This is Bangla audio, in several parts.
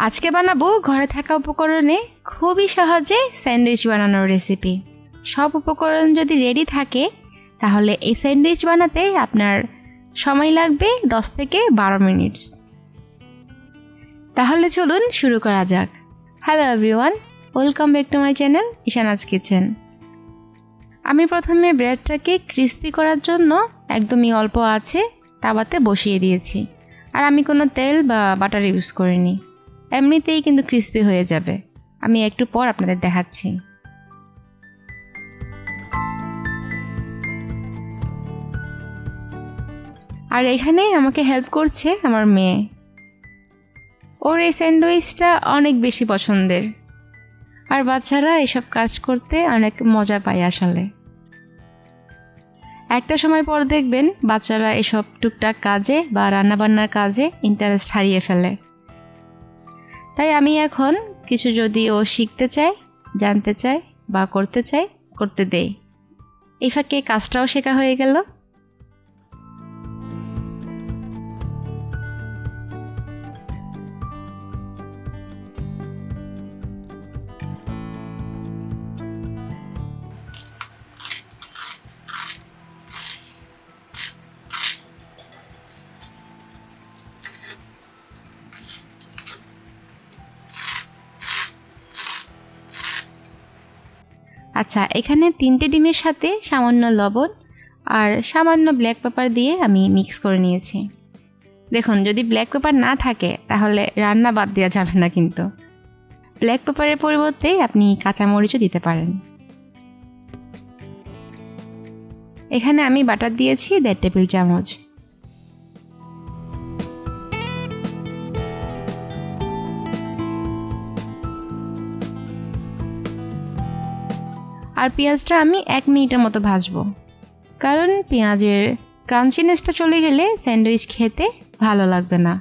আজকে বানাবো ঘরে থাকা উপকরণে খুবই সহজে স্যান্ডউইচ বানানোর রেসিপি। সব উপকরণ যদি রেডি থাকে তাহলে এই স্যান্ডউইচ বানাতে আপনার সময় লাগবে 10 থেকে 12 মিনিট। তাহলে চলুন শুরু করা যাক। Hello everyone, welcome back to my channel Ishana's kitchen. আমি প্রথমে ব্রেডটাকে ক্রিস্পি করার জন্য একদমই অল্প আছে তাওয়াতে বসিয়ে দিয়েছি। আর আমি কোনো তেল বা বাটার ইউজ করিনি, এমনিতেই কিন্তু ক্রিস্পি হয়ে যাবে। আমি একটু পর আপনাদের দেখাচ্ছি। আর এখানে আমাকে হেল্প করছে আমার মেয়ে। ওর এই স্যান্ডউইচটা অনেক বেশি পছন্দের, আর বাচ্চারা এসব কাজ করতে অনেক মজা পায় আসলে। একটা সময় পর দেখবেন বাচ্চারা এসব টুকটাক কাজে বা রান্নাবান্নার কাজে ইন্টারেস্ট হারিয়ে ফেলে। তাই আমি এখন কিছু যদি ও শিখতে চায়, জানতে চায় বা করতে চায়, করতে দেই। এই ফাঁকে কাজটাও শেখা হয়ে গেল। আচ্ছা, এখানে 3টে ডিমের সাথে সামান্য লবণ আর সামান্য ব্ল্যাক পেপার দিয়ে আমি মিক্স করে নিয়েছি। দেখুন, যদি ব্ল্যাক পেপার না থাকে তাহলে রান্না বাদ দেওয়া যাবে না, কিন্তু ব্ল্যাক পেপারের পরিবর্তে আপনি কাঁচামরিচও দিতে পারেন। এখানে আমি বাটার দিয়েছি 1.5 টেবিল চামচ। আর পেঁয়াজটা আমি 1 মিনিটের মতো ভাজবো, কারণ পেঁয়াজের ক্রাঞ্চিনেসটা চলে গেলে স্যান্ডউইচ খেতে ভালো লাগবে না।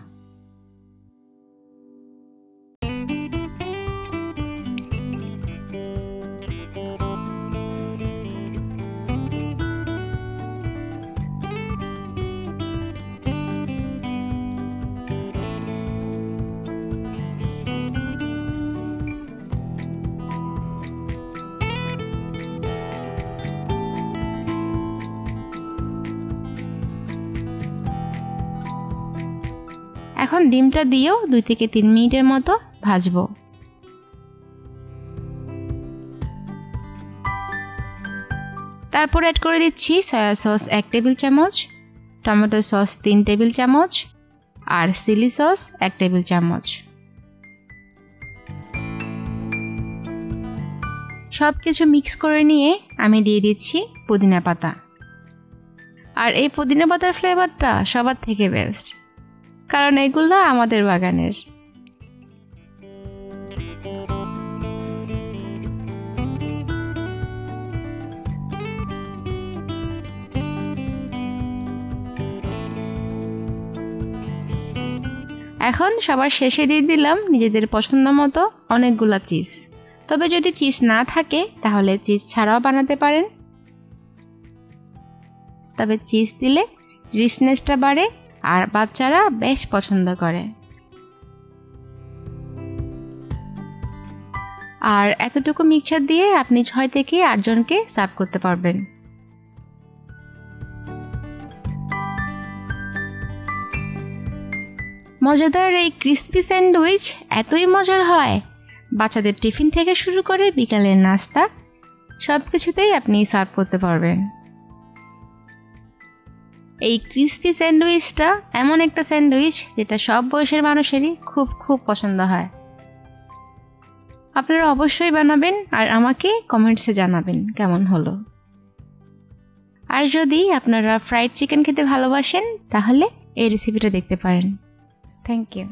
এখন ডিমটা দিয়েও 2 থেকে 3 মিনিটের মতো ভাজবো। তারপর অ্যাড করে দিচ্ছি সয়া সস 1 টেবিল চামচ, টমেটো সস 3 টেবিল চামচ আর চিলি সস 1 টেবিল চামচ। সব কিছু মিক্স করে নিয়ে আমি দিয়ে দিচ্ছি পুদিনা পাতা। আর এই পুদিনা পাতার ফ্লেভারটা সবার থেকে বেস্ট, কারণ এগুলো আমাদের বাগানের। এখন সবার শেষে দিয়ে দিলাম নিজেদের পছন্দ মতো অনেকগুলা চিজ। তবে যদি চিজ না থাকে তাহলে চিজ ছাড়াও বানাতে পারেন। তবে চিজ দিলে রিচনেসটা বাড়ে আর বাচ্চারা বেশ পছন্দ করে। আর এতটুকু মিক্সচার দিয়ে আপনি 6 থেকে 8 জনকে সার্ভ করতে পারবেন। মজাদার এই ক্রিস্পি স্যান্ডউইচ এতই মজার হয়, বাচ্চাদের টিফিন থেকে শুরু করে বিকালের নাস্তা সব কিছুতেই আপনি সার্ভ করতে পারবেন। এই ক্রিস্পি স্যান্ডউইচটা এমন একটা স্যান্ডউইচ যেটা সব বয়সের মানুষেরই খুব খুব পছন্দ হয়। আপনারা অবশ্যই বানাবেন আর আমাকে কমেন্টসে জানাবেন কেমন হলো। আর যদি আপনারা ফ্রাইড চিকেন খেতে ভালোবাসেন তাহলে এই রেসিপিটা দেখতে পারেন। Thank you.